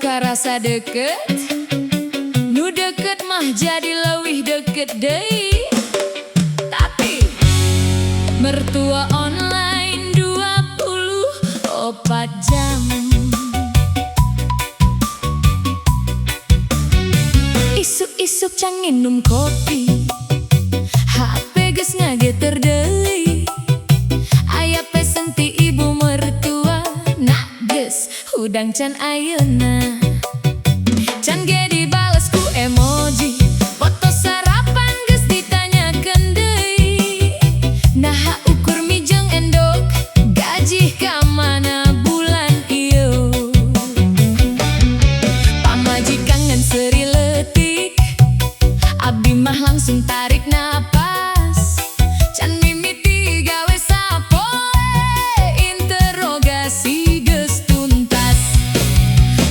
karasa deket, nu deket mah jadi leuwih deket deui. Tapi mertua online 24 jam. Isuk-isuk can nginum kopi, HP geus ngageter deui. Aya pesen ti ibu mertua, nah geus hudang can ayeuna. Can ge dibales ku emoji, foto sarapan geus ditanyakeun deui. Naha ukur mi jeung endog, gaji ka mana bulan ieu. Pamajikan ngan seuri leutik, abdi mah langsung tarik napas. Can mimiti gawe sapoe, interogasi geus tuntas.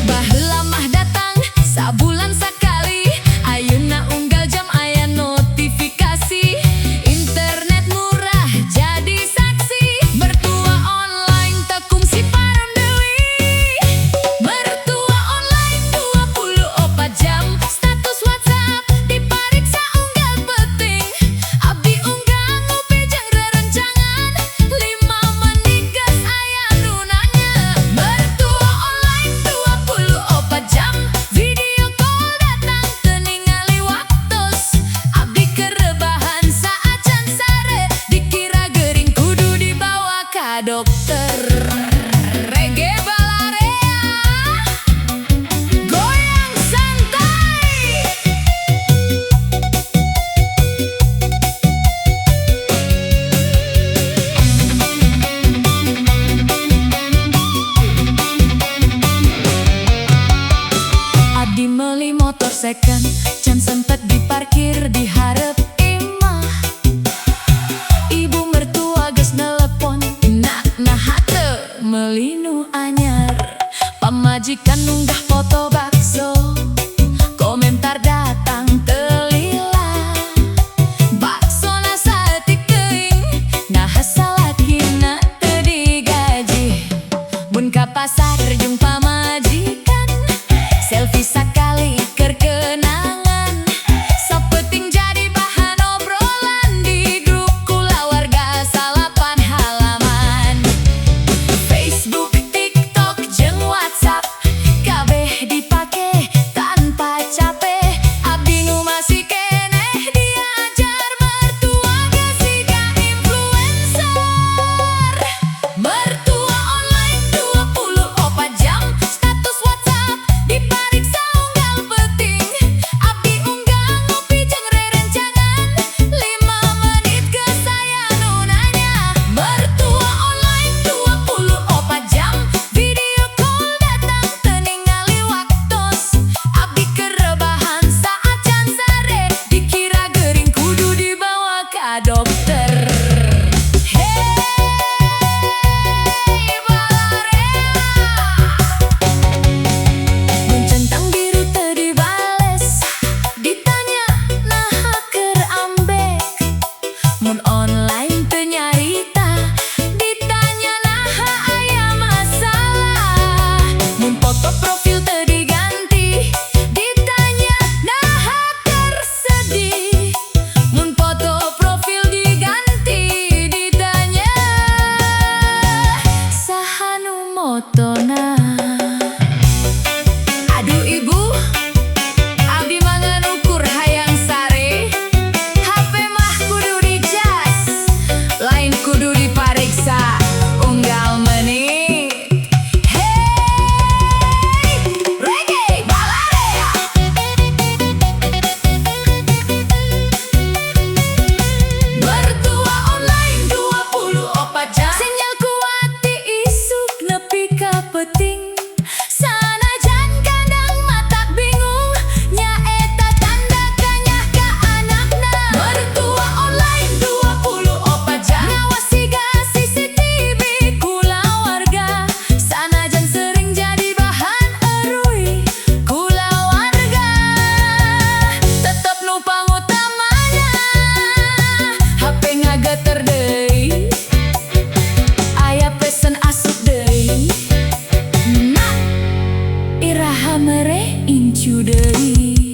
Baheula mah datang sabulan sakali, ayeuna unggal jam aya notifikasi. Internet murah jadi saksi, mertua online teu kungsi parem deui. Mertua online 24 jam, status WhatsApp dipariksa unggal penting. Abdi unggah ngopi jeung rerencangan, 5 menit geus aya nu nanya. Mertua online 24 jam, video call datang teu ningali waktos. Abdi keur rebahan saacan sare, dikira geuring kudu dibawa ka dokter. Reggae balarea, goyang santai. Abdi meuli motor second, can sempet diparkir di hareup imah. Ibu mertua geus nelepon, nak lucu deui.